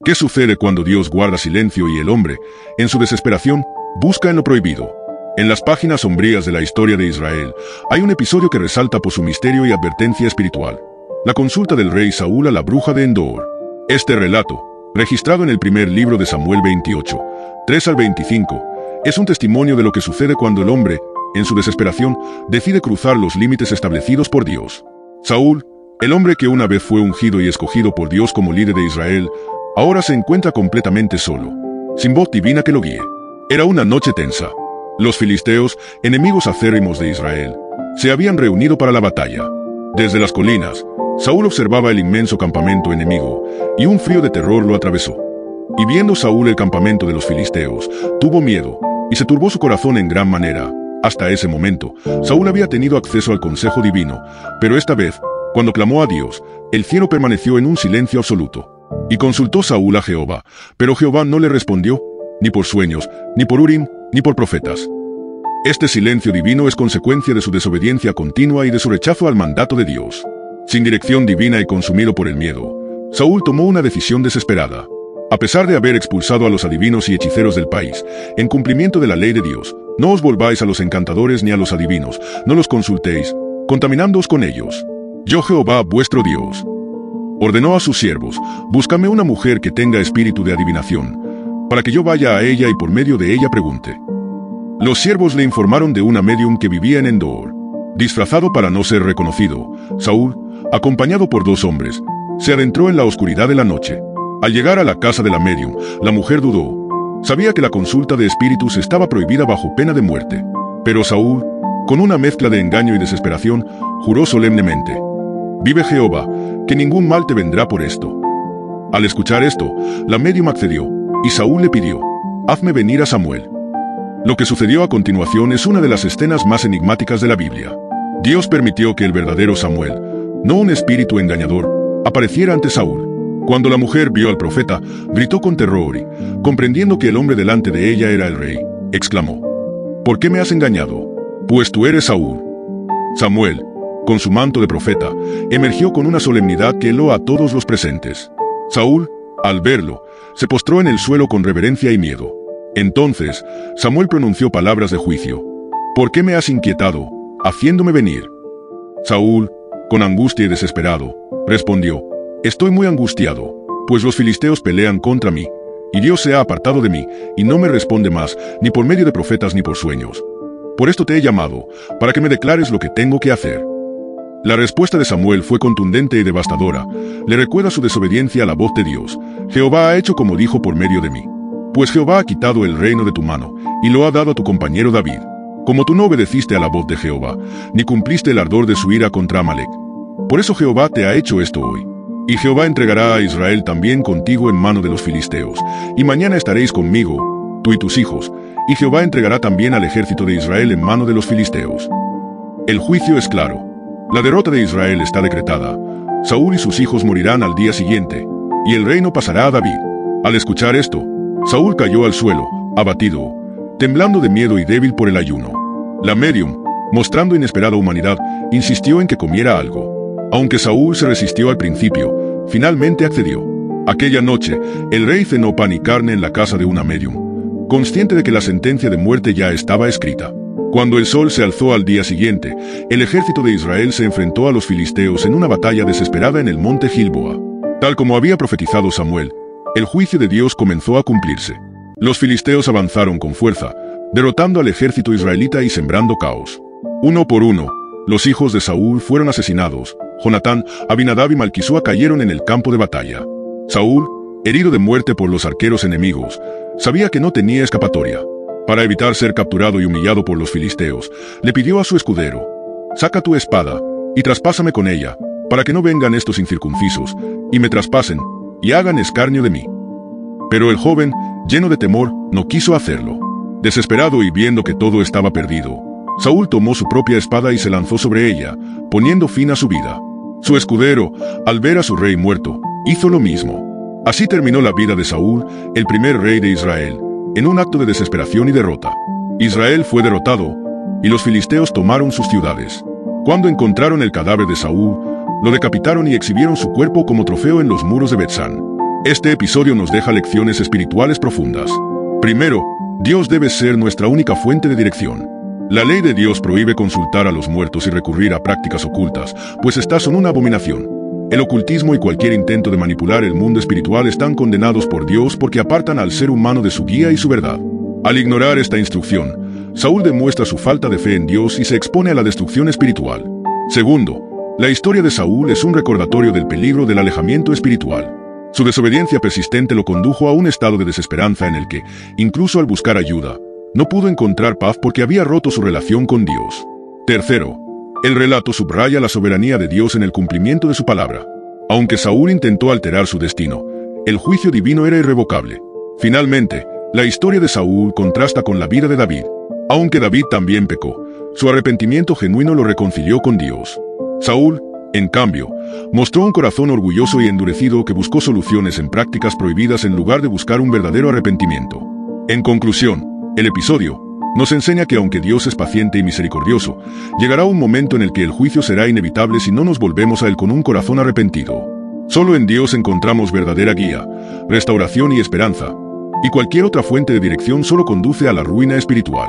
¿Qué sucede cuando Dios guarda silencio y el hombre, en su desesperación, busca en lo prohibido? En las páginas sombrías de la historia de Israel, hay un episodio que resalta por su misterio y advertencia espiritual: la consulta del rey Saúl a la bruja de Endor. Este relato, registrado en el primer libro de Samuel 28, 3 al 25, es un testimonio de lo que sucede cuando el hombre, en su desesperación, decide cruzar los límites establecidos por Dios. Saúl, el hombre que una vez fue ungido y escogido por Dios como líder de Israel, ahora se encuentra completamente solo, sin voz divina que lo guíe. Era una noche tensa. Los filisteos, enemigos acérrimos de Israel, se habían reunido para la batalla. Desde las colinas, Saúl observaba el inmenso campamento enemigo, y un frío de terror lo atravesó. Y viendo Saúl el campamento de los filisteos, tuvo miedo, y se turbó su corazón en gran manera. Hasta ese momento, Saúl había tenido acceso al consejo divino, pero esta vez, cuando clamó a Dios, el cielo permaneció en un silencio absoluto. Y consultó Saúl a Jehová, pero Jehová no le respondió, ni por sueños, ni por Urim, ni por profetas. Este silencio divino es consecuencia de su desobediencia continua y de su rechazo al mandato de Dios. Sin dirección divina y consumido por el miedo, Saúl tomó una decisión desesperada. A pesar de haber expulsado a los adivinos y hechiceros del país, en cumplimiento de la ley de Dios, no os volváis a los encantadores ni a los adivinos, no los consultéis, contaminándoos con ellos. Yo Jehová vuestro Dios. Ordenó a sus siervos: búscame una mujer que tenga espíritu de adivinación, para que yo vaya a ella y por medio de ella pregunte. Los siervos le informaron de una médium que vivía en Endor. Disfrazado para no ser reconocido, Saúl, acompañado por 2 hombres, se adentró en la oscuridad de la noche. Al llegar a la casa de la médium, la mujer dudó. Sabía que la consulta de espíritus estaba prohibida bajo pena de muerte. Pero Saúl, con una mezcla de engaño y desesperación, juró solemnemente: vive Jehová, que ningún mal te vendrá por esto. Al escuchar esto, la médium accedió, y Saúl le pidió: hazme venir a Samuel. Lo que sucedió a continuación es una de las escenas más enigmáticas de la Biblia. Dios permitió que el verdadero Samuel, no un espíritu engañador, apareciera ante Saúl. Cuando la mujer vio al profeta, gritó con terror y, comprendiendo que el hombre delante de ella era el rey, exclamó: ¿por qué me has engañado? Pues tú eres Saúl. Samuel, con su manto de profeta, emergió con una solemnidad que heló a todos los presentes. Saúl, al verlo, se postró en el suelo con reverencia y miedo. Entonces, Samuel pronunció palabras de juicio: ¿por qué me has inquietado, haciéndome venir? Saúl, con angustia y desesperado, respondió: estoy muy angustiado, pues los filisteos pelean contra mí, y Dios se ha apartado de mí, y no me responde más, ni por medio de profetas ni por sueños. Por esto te he llamado, para que me declares lo que tengo que hacer. La respuesta de Samuel fue contundente y devastadora. Le recuerda su desobediencia a la voz de Dios. Jehová ha hecho como dijo por medio de mí. Pues Jehová ha quitado el reino de tu mano, y lo ha dado a tu compañero David. Como tú no obedeciste a la voz de Jehová, ni cumpliste el ardor de su ira contra Amalec. Por eso Jehová te ha hecho esto hoy. Y Jehová entregará a Israel también contigo en mano de los filisteos, y mañana estaréis conmigo, tú y tus hijos, y Jehová entregará también al ejército de Israel en mano de los filisteos. El juicio es claro. La derrota de Israel está decretada. Saúl y sus hijos morirán al día siguiente, y el reino pasará a David. Al escuchar esto, Saúl cayó al suelo, abatido, temblando de miedo y débil por el ayuno. La médium, mostrando inesperada humanidad, insistió en que comiera algo. Aunque Saúl se resistió al principio, finalmente accedió. Aquella noche, el rey cenó pan y carne en la casa de una médium, consciente de que la sentencia de muerte ya estaba escrita. Cuando el sol se alzó al día siguiente, el ejército de Israel se enfrentó a los filisteos en una batalla desesperada en el monte Gilboa. Tal como había profetizado Samuel, el juicio de Dios comenzó a cumplirse. Los filisteos avanzaron con fuerza, derrotando al ejército israelita y sembrando caos. Uno por uno, los hijos de Saúl fueron asesinados. Jonatán, Abinadab y Malquisúa cayeron en el campo de batalla. Saúl, herido de muerte por los arqueros enemigos, sabía que no tenía escapatoria. Para evitar ser capturado y humillado por los filisteos, le pidió a su escudero: saca tu espada, y traspásame con ella, para que no vengan estos incircuncisos, y me traspasen, y hagan escarnio de mí. Pero el joven, lleno de temor, no quiso hacerlo. Desesperado y viendo que todo estaba perdido, Saúl tomó su propia espada y se lanzó sobre ella, poniendo fin a su vida. Su escudero, al ver a su rey muerto, hizo lo mismo. Así terminó la vida de Saúl, el primer rey de Israel, en un acto de desesperación y derrota. Israel fue derrotado, y los filisteos tomaron sus ciudades. Cuando encontraron el cadáver de Saúl, lo decapitaron y exhibieron su cuerpo como trofeo en los muros de Betzán. Este episodio nos deja lecciones espirituales profundas. Primero, Dios debe ser nuestra única fuente de dirección. La ley de Dios prohíbe consultar a los muertos y recurrir a prácticas ocultas, pues estas son una abominación. El ocultismo y cualquier intento de manipular el mundo espiritual están condenados por Dios porque apartan al ser humano de su guía y su verdad. Al ignorar esta instrucción, Saúl demuestra su falta de fe en Dios y se expone a la destrucción espiritual. Segundo, la historia de Saúl es un recordatorio del peligro del alejamiento espiritual. Su desobediencia persistente lo condujo a un estado de desesperanza en el que, incluso al buscar ayuda, no pudo encontrar paz porque había roto su relación con Dios. Tercero, el relato subraya la soberanía de Dios en el cumplimiento de su palabra. Aunque Saúl intentó alterar su destino, el juicio divino era irrevocable. Finalmente, la historia de Saúl contrasta con la vida de David. Aunque David también pecó, su arrepentimiento genuino lo reconcilió con Dios. Saúl, en cambio, mostró un corazón orgulloso y endurecido que buscó soluciones en prácticas prohibidas en lugar de buscar un verdadero arrepentimiento. En conclusión, el episodio nos enseña que aunque Dios es paciente y misericordioso, llegará un momento en el que el juicio será inevitable si no nos volvemos a Él con un corazón arrepentido. Solo en Dios encontramos verdadera guía, restauración y esperanza, y cualquier otra fuente de dirección solo conduce a la ruina espiritual.